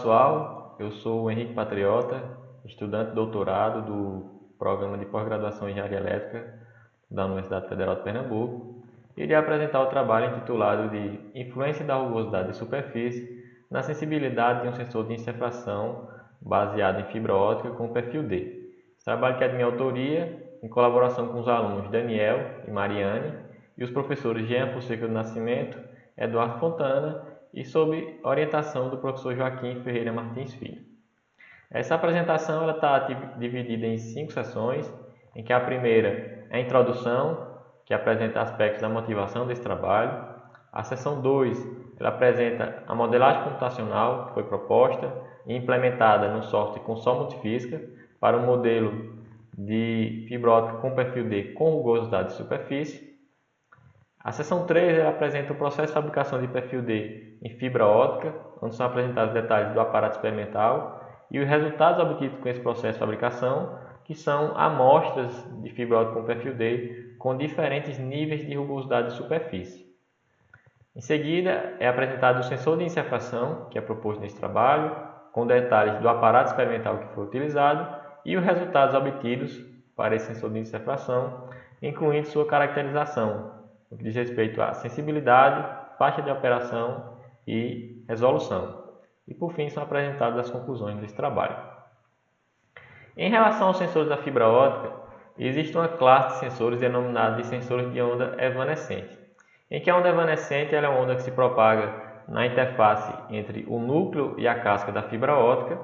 pessoal, eu sou o Henrique Patriota, estudante de doutorado do Programa de Pós-Graduação em Engenharia Elétrica da Universidade Federal de Pernambuco. Irei apresentar o trabalho intitulado de Influência da rugosidade de superfície na sensibilidade de um sensor de interfração baseado em fibra óptica com perfil D. Esse trabalho que é de minha autoria, em colaboração com os alunos Daniel e Mariane e os professores Jean Fonseca do Nascimento, Eduardo Fontana e sob orientação do professor Joaquim Ferreira Martins Filho. Essa apresentação está dividida em 5 sessões, em que a primeira é a introdução, que apresenta aspectos da motivação desse trabalho. A sessão 2 ela apresenta a modelagem computacional que foi proposta e implementada no software Consol Multifísica para o modelo de fibra óptica com perfil D com rugosidade de superfície. A seção 3 ela apresenta o processo de fabricação de perfil D em fibra óptica, onde são apresentados detalhes do aparato experimental e os resultados obtidos com esse processo de fabricação, que são amostras de fibra óptica com perfil D com diferentes níveis de rugosidade de superfície. Em seguida, é apresentado o sensor de interfração, que é proposto nesse trabalho, com detalhes do aparato experimental que foi utilizado e os resultados obtidos para esse sensor de interfração, incluindo sua caracterização, no que diz respeito à sensibilidade, faixa de operação e resolução. E por fim são apresentadas as conclusões desse trabalho. Em relação aos sensores da fibra óptica, existe uma classe de sensores denominada de sensores de onda evanescente, em que a onda evanescente ela é uma onda que se propaga na interface entre o núcleo e a casca da fibra óptica,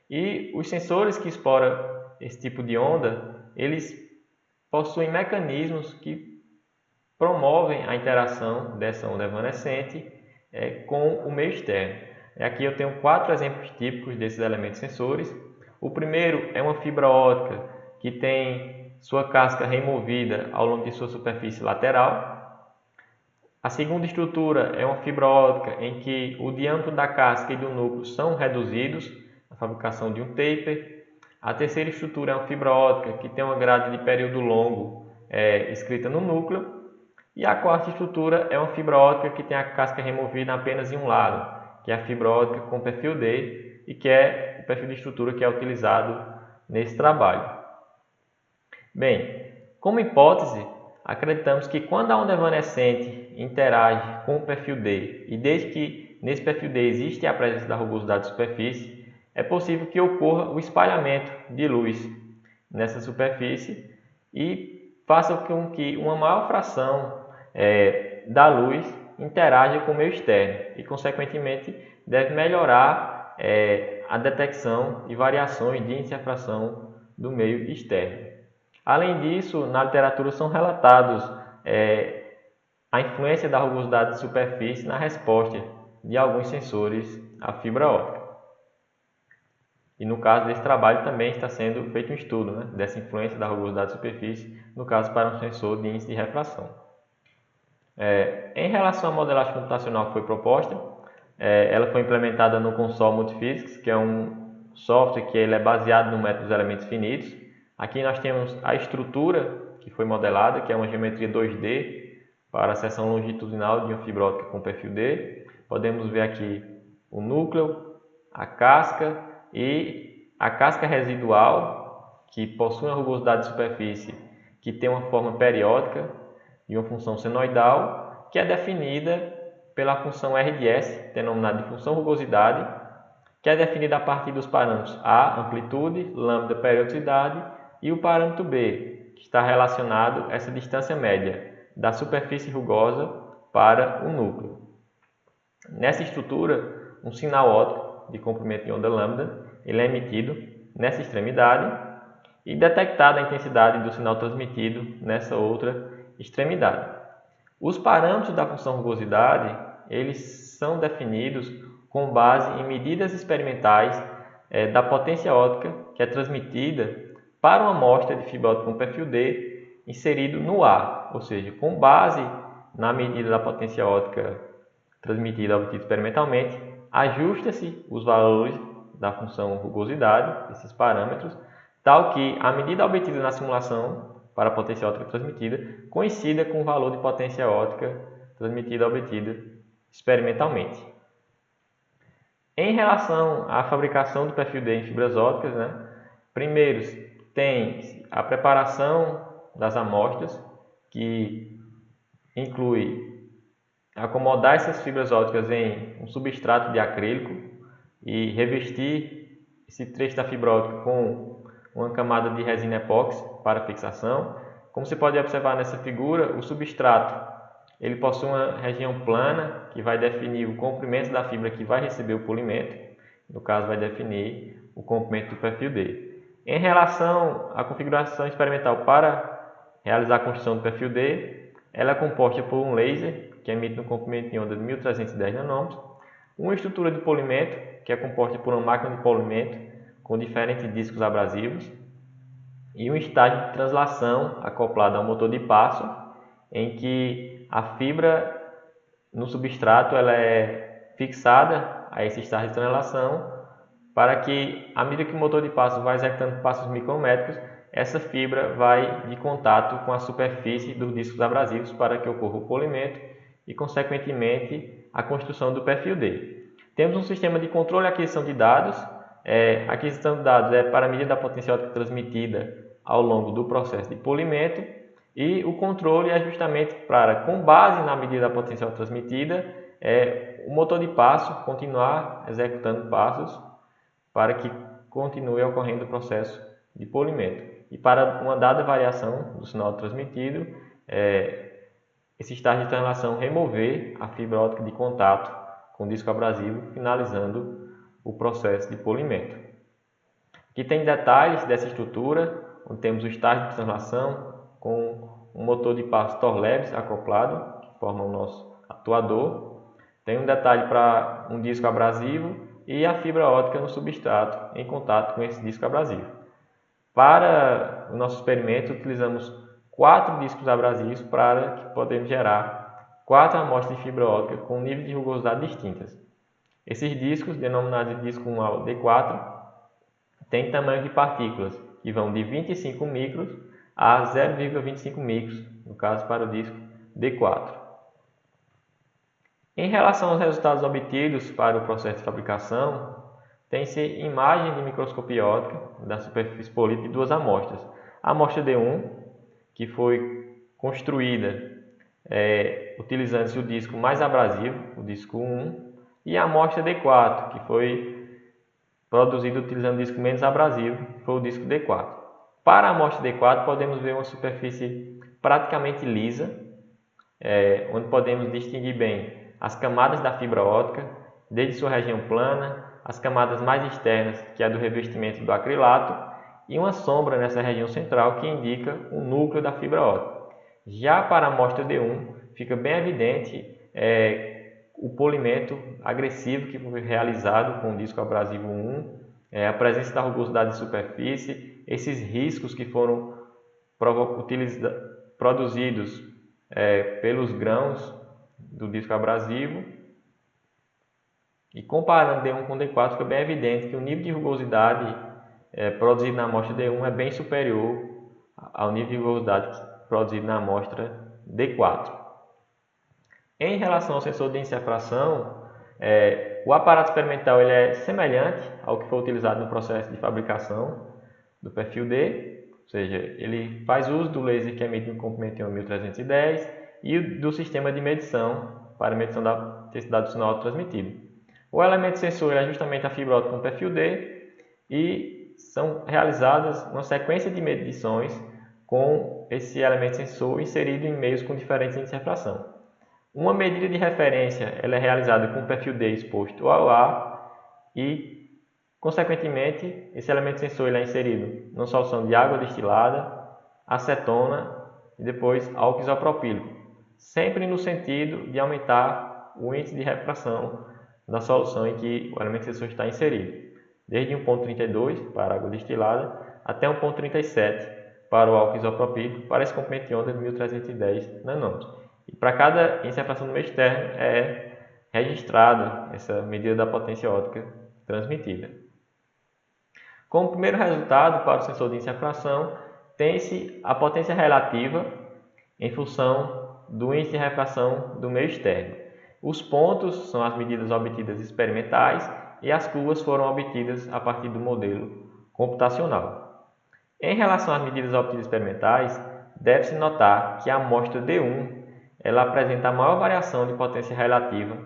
e os sensores que exploram esse tipo de onda, eles possuem mecanismos que promovem a interação dessa onda evanescente com o meio externo. Aqui eu tenho 4 exemplos típicos desses elementos sensores. O primeiro é uma fibra óptica que tem sua casca removida ao longo de sua superfície lateral. A segunda estrutura é uma fibra óptica em que o diâmetro da casca e do núcleo são reduzidos, a fabricação de um taper. A terceira estrutura é uma fibra óptica que tem uma grade de período longo escrita no núcleo. E a quarta estrutura é uma fibra óptica que tem a casca removida apenas em um lado, que é a fibra óptica com perfil D e que é o perfil de estrutura que é utilizado nesse trabalho. Bem, como hipótese, acreditamos que quando a onda evanescente interage com o perfil D e desde que nesse perfil D existe a presença da rugosidade de superfície, é possível que ocorra o espalhamento de luz nessa superfície e faça com que uma maior fração da luz interaja com o meio externo e, consequentemente, deve melhorar a detecção de variações de interfração do meio externo. Além disso, na literatura são relatados a influência da rugosidade de superfície na resposta de alguns sensores à fibra óptica. E no caso desse trabalho também está sendo feito um estudo dessa influência da rugosidade de superfície, no caso para um sensor de índice de refração. Em relação à modelagem computacional que foi proposta, ela foi implementada no Consol Multifísica, que é um software que ele é baseado no método dos elementos finitos. Aqui nós temos a estrutura que foi modelada, que é uma geometria 2D para a seção longitudinal de uma fibra óptica com perfil D. Podemos ver aqui o núcleo, a casca e a casca residual, que possui uma rugosidade de superfície que tem uma forma periódica e uma função senoidal, que é definida pela função R de S, denominada de função rugosidade, que é definida a partir dos parâmetros A, amplitude, lambda, periodicidade, e o parâmetro B, que está relacionado a essa distância média da superfície rugosa para o núcleo. Nessa estrutura, um sinal óptico de comprimento de onda lambda ele é emitido nessa extremidade e detectada a intensidade do sinal transmitido nessa outra extremidade. Os parâmetros da função rugosidade eles são definidos com base em medidas experimentais da potência óptica que é transmitida para uma amostra de fibra óptica com perfil D inserido no ar, ou seja, com base na medida da potência óptica transmitida obtida experimentalmente, ajusta-se os valores da função rugosidade, esses parâmetros, tal que a medida obtida na simulação para a potência óptica transmitida coincida com o valor de potência óptica transmitida obtida experimentalmente. Em relação à fabricação do perfil D em fibras ópticas, primeiro tem a preparação das amostras, que inclui acomodar essas fibras ópticas em um substrato de acrílico e revestir esse trecho da fibra óptica com uma camada de resina epóxi para fixação. Como você pode observar nessa figura, o substrato ele possui uma região plana que vai definir o comprimento da fibra que vai receber o polimento, no caso vai definir o comprimento do perfil D. Em relação à configuração experimental para realizar a construção do perfil D, ela é composta por um laser que emite um comprimento de onda de 1310 nanômetros, uma estrutura de polimento que é composta por uma máquina de polimento com diferentes discos abrasivos e um estágio de translação acoplado ao motor de passo, em que a fibra no substrato ela é fixada a esse estágio de translação para que, à medida que o motor de passo vai executando passos micrométricos, essa fibra vai de contato com a superfície dos discos abrasivos para que ocorra o polimento e, consequentemente, a construção do perfil D. Temos um sistema de controle e aquisição de dados. A aquisição de dados é para a medida da potência óptica transmitida ao longo do processo de polimento, e o controle é justamente para, com base na medida da potência óptica transmitida, o motor de passo continuar executando passos para que continue ocorrendo o processo de polimento. E para uma dada variação do sinal transmitido, esse estágio de translação remover a fibra óptica de contato com o disco abrasivo, finalizando o processo de polimento. Aqui tem detalhes dessa estrutura, onde temos o estágio de translação com um motor de passo Torlebs acoplado, que forma o nosso atuador. Tem um detalhe para um disco abrasivo e a fibra óptica no substrato em contato com esse disco abrasivo. Para o nosso experimento, utilizamos 4 discos abrasivos para que podemos gerar 4 amostras de fibra óptica com níveis de rugosidade distintas. Esses discos, denominados de disco 1 ao D4, têm tamanho de partículas que vão de 25 micros a 0,25 micros, no caso para o disco D4. Em relação aos resultados obtidos para o processo de fabricação, tem-se imagem de microscopia óptica da superfície polida de 2 amostras. A amostra D1, que foi construída utilizando-se o disco mais abrasivo, o disco 1, e a amostra D4, que foi produzida utilizando o disco menos abrasivo, que foi o disco D4. Para a amostra D4, podemos ver uma superfície praticamente lisa, onde podemos distinguir bem as camadas da fibra óptica, desde sua região plana, as camadas mais externas, que é a do revestimento do acrilato, e uma sombra nessa região central que indica o núcleo da fibra óptica. Já para a amostra D1, fica bem evidente o polimento agressivo que foi realizado com o disco abrasivo 1, a presença da rugosidade de superfície, esses riscos que foram produzidos pelos grãos do disco abrasivo. E comparando D1 com D4, fica bem evidente que o nível de rugosidade produzido na amostra D1 é bem superior ao nível de rugosidade produzido na amostra D4. Em relação ao sensor de encefração, o aparato experimental ele é semelhante ao que foi utilizado no processo de fabricação do perfil D, ou seja, ele faz uso do laser que emite um comprimento em 1310 e do sistema de medição para medição da intensidade do sinal transmitido. O elemento sensor é justamente a fibra óptica com perfil D e são realizadas uma sequência de medições com esse elemento sensor inserido em meios com diferentes índices de refração. Uma medida de referência ela é realizada com o perfil D exposto ao ar e, consequentemente, esse elemento sensor ele é inserido numa solução de água destilada, acetona e depois álcool isopropílico, sempre no sentido de aumentar o índice de refração da solução em que o elemento sensor está inserido, desde 1,32 para a água destilada até 1,37 para o álcool isopropílico, para esse comprimento de onda de 1310 nanômetros. E para cada encefração no meio externo é registrada essa medida da potência óptica transmitida. Como primeiro resultado para o sensor de encefração, tem-se a potência relativa em função do índice de refração do meio externo. Os pontos são as medidas obtidas experimentais e as curvas foram obtidas a partir do modelo computacional. Em relação às medidas obtidas experimentais, deve-se notar que a amostra D1 ela apresenta a maior variação de potência relativa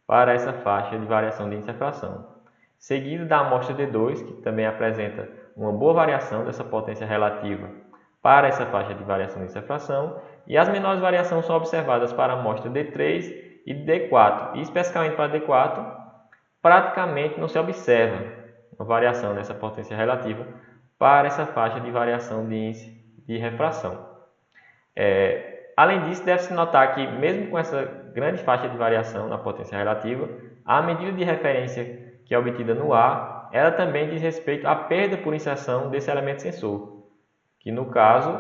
para essa faixa de variação de índice de refração, seguido da amostra D2, que também apresenta uma boa variação dessa potência relativa para essa faixa de variação de índice de refração, e as menores variações são observadas para a amostra D3 e D4, e especificamente para D4, praticamente não se observa uma variação dessa potência relativa para essa faixa de variação de índice de refração. Além disso, deve-se notar que, mesmo com essa grande faixa de variação na potência relativa, a medida de referência que é obtida no ar, ela também diz respeito à perda por inserção desse elemento sensor, que no caso,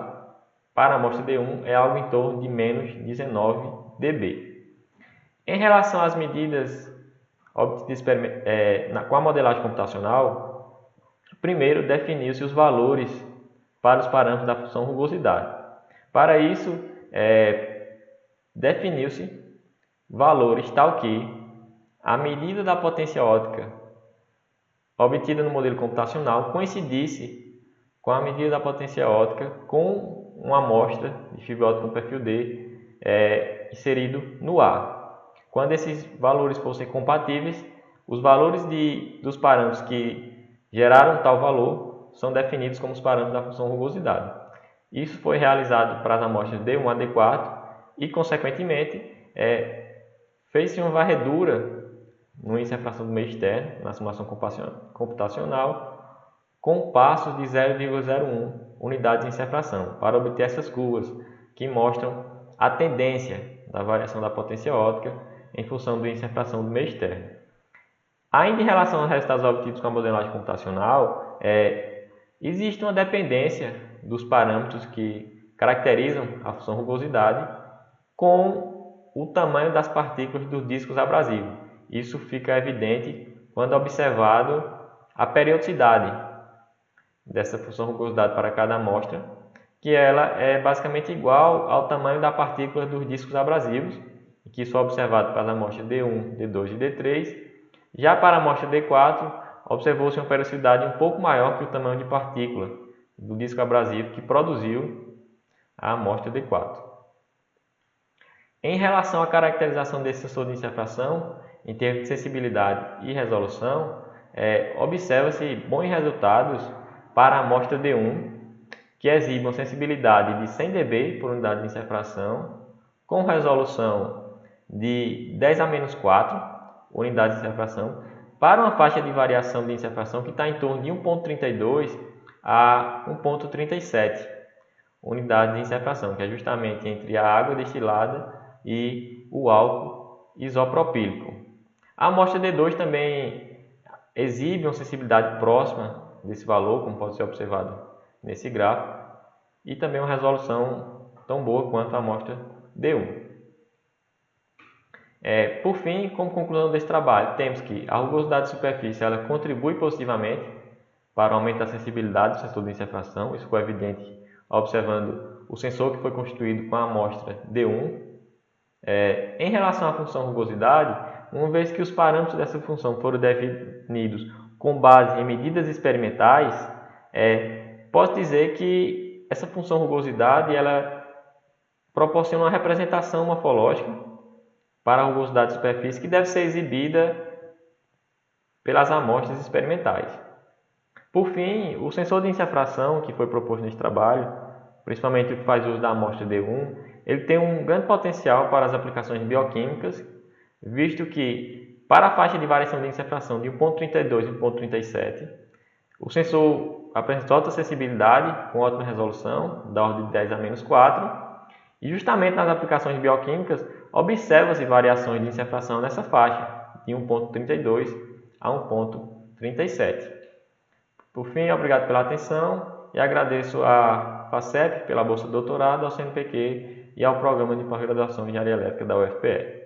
para a amostra D1, é algo em torno de menos 19 dB. Em relação às medidas obtidas com a modelagem computacional, primeiro definiu-se os valores para os parâmetros da função rugosidade. Para isso, definiu-se valores tal que a medida da potência ótica obtida no modelo computacional coincidisse com a medida da potência ótica com uma amostra de fibra ótica com perfil D inserido no ar. Quando esses valores fossem compatíveis, os valores dos parâmetros que geraram tal valor são definidos como os parâmetros da função rugosidade. Isso foi realizado para as amostras D1 a D4 e, consequentemente, fez-se uma varredura no índice de refração do meio externo, na simulação computacional, com passos de 0,01 unidades de índice de refração, para obter essas curvas que mostram a tendência da variação da potência ótica em função do índice de refração do meio externo. Ainda em relação aos resultados obtidos com a modelagem computacional, existe uma dependência dos parâmetros que caracterizam a função rugosidade com o tamanho das partículas dos discos abrasivos. Isso fica evidente quando observado a periodicidade dessa função rugosidade para cada amostra, que ela é basicamente igual ao tamanho da partícula dos discos abrasivos, que isso é observado para as amostras D1, D2 e D3. Já para a amostra D4, observou-se uma periodicidade um pouco maior que o tamanho de partícula do disco abrasivo que produziu a amostra D4. Em relação à caracterização desse sensor de índice de refração, em termos de sensibilidade e resolução, observa-se bons resultados para a amostra D1, que exibe uma sensibilidade de 100 dB por unidade de índice de refração, com resolução de 10 a menos 4 unidades de refração, para uma faixa de variação de índice de refração que está em torno de 1,32 a 1,37 unidades de índice de refração, que é justamente entre a água destilada e o álcool isopropílico. A amostra D2 também exibe uma sensibilidade próxima desse valor, como pode ser observado nesse gráfico, e também uma resolução tão boa quanto a amostra D1. Por fim, como conclusão desse trabalho, temos que a rugosidade de superfície ela contribui positivamente para o aumento da sensibilidade do sensor de índice de refração. Isso ficou evidente observando o sensor que foi constituído com a amostra D1. Em relação à função rugosidade, uma vez que os parâmetros dessa função foram definidos com base em medidas experimentais, posso dizer que essa função rugosidade ela proporciona uma representação morfológica para a rugosidade de superfície que deve ser exibida pelas amostras experimentais. Por fim, o sensor de índice de refração que foi proposto neste trabalho, principalmente o que faz uso da amostra D1, ele tem um grande potencial para as aplicações bioquímicas, visto que para a faixa de variação de índice de refração de 1,32 e 1,37, o sensor apresenta alta sensibilidade com ótima resolução, da ordem de 10 a menos 4, e justamente nas aplicações bioquímicas observa-se variações de índice de refração nessa faixa, de 1,32 a 1,37. Por fim, obrigado pela atenção e agradeço à FACEP pela bolsa de doutorado, ao CNPq e ao Programa de Pós-Graduação em Engenharia Elétrica da UFPE.